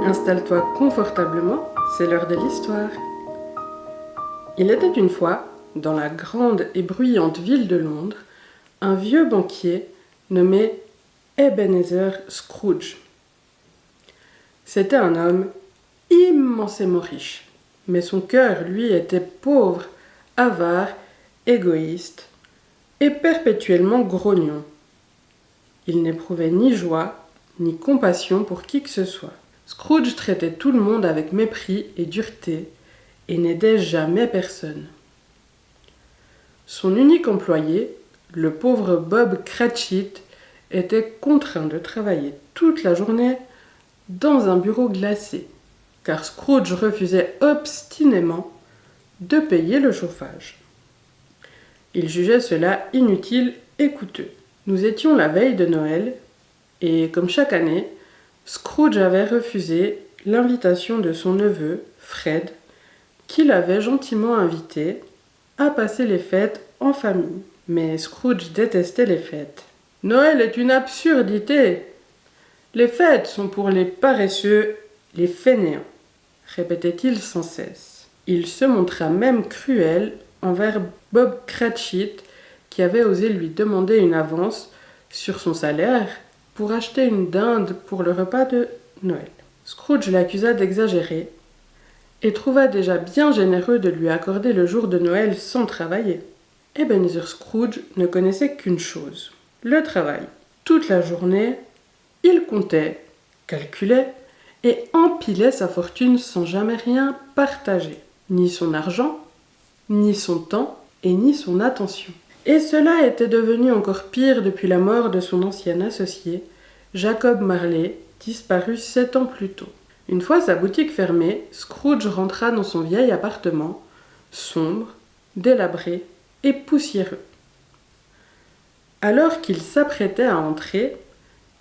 Installe-toi confortablement, c'est l'heure de l'histoire. Il était une fois, dans la grande et bruyante ville de Londres, un vieux banquier nommé Ebenezer Scrooge. C'était un homme immensément riche, mais son cœur, lui, était pauvre, avare, égoïste et perpétuellement grognon. Il n'éprouvait ni joie, ni compassion pour qui que ce soit. Scrooge traitait tout le monde avec mépris et dureté, et n'aidait jamais personne. Son unique employé, le pauvre Bob Cratchit, était contraint de travailler toute la journée dans un bureau glacé, car Scrooge refusait obstinément de payer le chauffage. Il jugeait cela inutile et coûteux. Nous étions la veille de Noël, et comme chaque année, Scrooge avait refusé l'invitation de son neveu, Fred, qui l'avait gentiment invité à passer les fêtes en famille. Mais Scrooge détestait les fêtes. « Noël est une absurdité. Les fêtes sont pour les paresseux, les fainéants, » répétait-il sans cesse. Il se montra même cruel envers Bob Cratchit, qui avait osé lui demander une avance sur son salaire pour acheter une dinde pour le repas de Noël. Scrooge l'accusa d'exagérer et trouva déjà bien généreux de lui accorder le jour de Noël sans travailler. Ebenezer Scrooge ne connaissait qu'une chose, le travail. Toute la journée, il comptait, calculait et empilait sa fortune sans jamais rien partager, ni son argent, ni son temps et ni son attention. Et cela était devenu encore pire depuis la mort de son ancien associé, Jacob Marley, disparu 7 ans plus tôt. Une fois sa boutique fermée, Scrooge rentra dans son vieil appartement, sombre, délabré et poussiéreux. Alors qu'il s'apprêtait à entrer,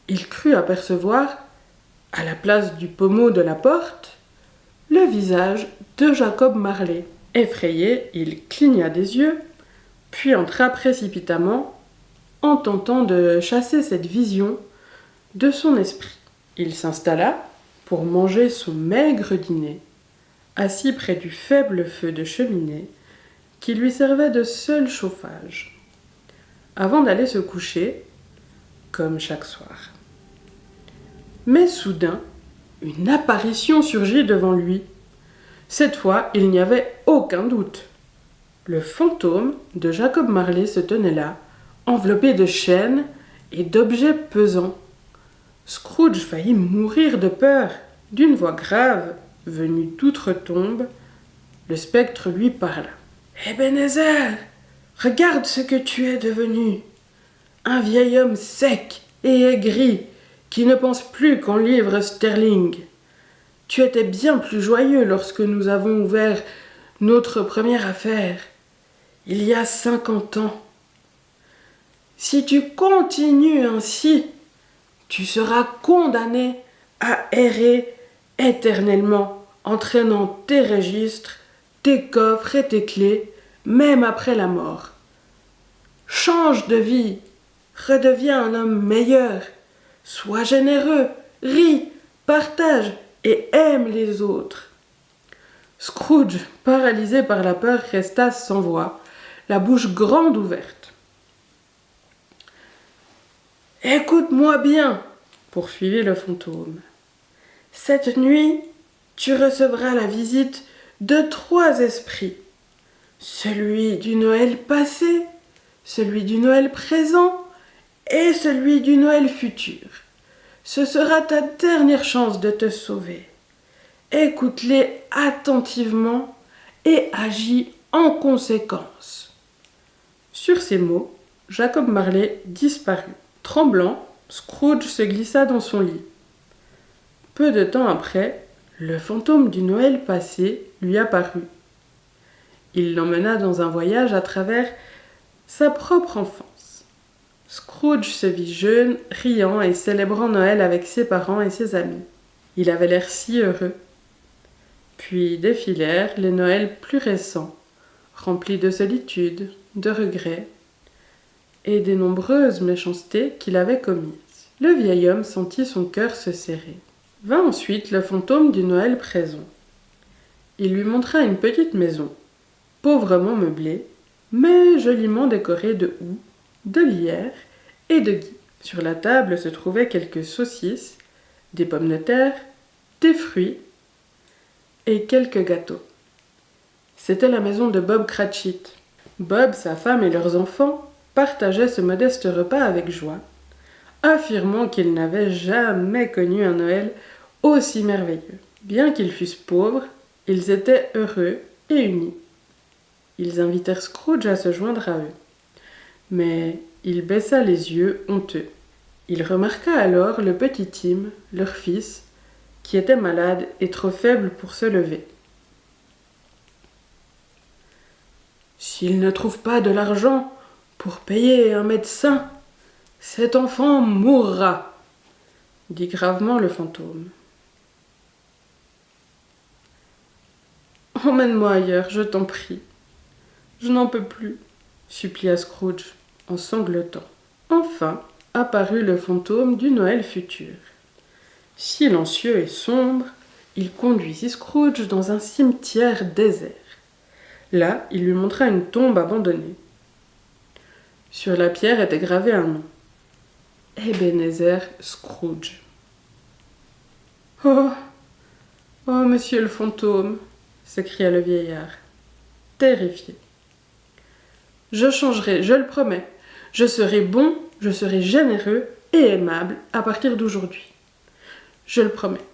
il crut apercevoir, à la place du pommeau de la porte, le visage de Jacob Marley. Effrayé, il cligna des yeux, puis entra précipitamment, en tentant de chasser cette vision de son esprit. Il s'installa pour manger son maigre dîner, assis près du faible feu de cheminée qui lui servait de seul chauffage, avant d'aller se coucher, comme chaque soir. Mais soudain, une apparition surgit devant lui. Cette fois, il n'y avait aucun doute. Le fantôme de Jacob Marley se tenait là, enveloppé de chaînes et d'objets pesants. Scrooge faillit mourir de peur. D'une voix grave, venue d'outre-tombe, le spectre lui parla. « Ebenezer, regarde ce que tu es devenu. Un vieil homme sec et aigri, qui ne pense plus qu'en livres sterling. Tu étais bien plus joyeux lorsque nous avons ouvert notre première affaire, il y a 50 ans. Si tu continues ainsi, tu seras condamné à errer éternellement, entraînant tes registres, tes coffres et tes clés, même après la mort. Change de vie, redeviens un homme meilleur, sois généreux, ris, partage et aime les autres. » Scrooge, paralysé par la peur, resta sans voix, la bouche grande ouverte. « Écoute-moi bien, » poursuivit le fantôme. « Cette nuit, tu recevras la visite de 3 esprits. Celui du Noël passé, celui du Noël présent et celui du Noël futur. Ce sera ta dernière chance de te sauver. Écoute-les attentivement et agis en conséquence. » Sur ces mots, Jacob Marley disparut. Tremblant, Scrooge se glissa dans son lit. Peu de temps après, le fantôme du Noël passé lui apparut. Il l'emmena dans un voyage à travers sa propre enfance. Scrooge se vit jeune, riant et célébrant Noël avec ses parents et ses amis. Il avait l'air si heureux. Puis défilèrent les Noëls plus récents, remplis de solitude, de regrets et des nombreuses méchancetés qu'il avait commises. Le vieil homme sentit son cœur se serrer. Vint ensuite le fantôme du Noël présent. Il lui montra une petite maison, pauvrement meublée, mais joliment décorée de houx, de lierre et de gui. Sur la table se trouvaient quelques saucisses, des pommes de terre, des fruits et quelques gâteaux. C'était la maison de Bob Cratchit. Bob, sa femme et leurs enfants partageaient ce modeste repas avec joie, affirmant qu'ils n'avaient jamais connu un Noël aussi merveilleux. Bien qu'ils fussent pauvres, ils étaient heureux et unis. Ils invitèrent Scrooge à se joindre à eux. Mais il baissa les yeux honteux. Il remarqua alors le petit Tim, leur fils, qui était malade et trop faible pour se lever. « S'il ne trouve pas de l'argent pour payer un médecin, cet enfant mourra, » dit gravement le fantôme. « Emmène-moi ailleurs, je t'en prie. Je n'en peux plus, » supplia Scrooge en sanglotant. Enfin apparut le fantôme du Noël futur. Silencieux et sombre, il conduisit Scrooge dans un cimetière désert. Là, il lui montra une tombe abandonnée. Sur la pierre était gravé un nom. Ebenezer Scrooge. « Oh, oh, monsieur le fantôme !» s'écria le vieillard, terrifié. « Je changerai, je le promets. Je serai bon, je serai généreux et aimable à partir d'aujourd'hui. Je le promets. »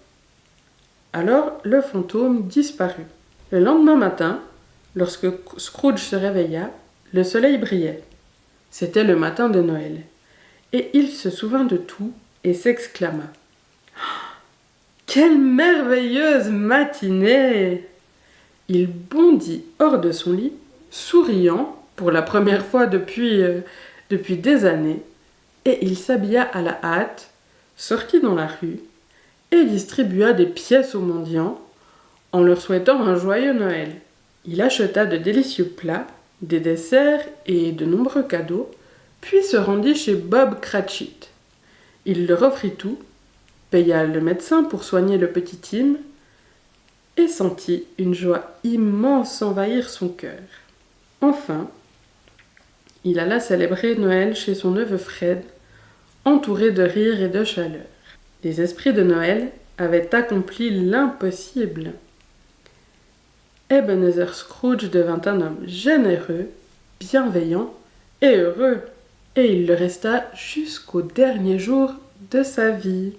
Alors le fantôme disparut. Le lendemain matin, lorsque Scrooge se réveilla, le soleil brillait. C'était le matin de Noël. Et il se souvint de tout et s'exclama. « Quelle merveilleuse matinée !» Il bondit hors de son lit, souriant, pour la première fois depuis des années, et il s'habilla à la hâte, sortit dans la rue, et distribua des pièces aux mendiants, en leur souhaitant un joyeux Noël. Il acheta de délicieux plats, des desserts et de nombreux cadeaux, puis se rendit chez Bob Cratchit. Il leur offrit tout, paya le médecin pour soigner le petit Tim, et sentit une joie immense envahir son cœur. Enfin, il alla célébrer Noël chez son neveu Fred, entouré de rire et de chaleur. Les esprits de Noël avaient accompli l'impossible. Ebenezer Scrooge devint un homme généreux, bienveillant et heureux, et il le resta jusqu'au dernier jour de sa vie.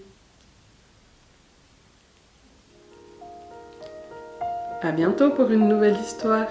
À bientôt pour une nouvelle histoire.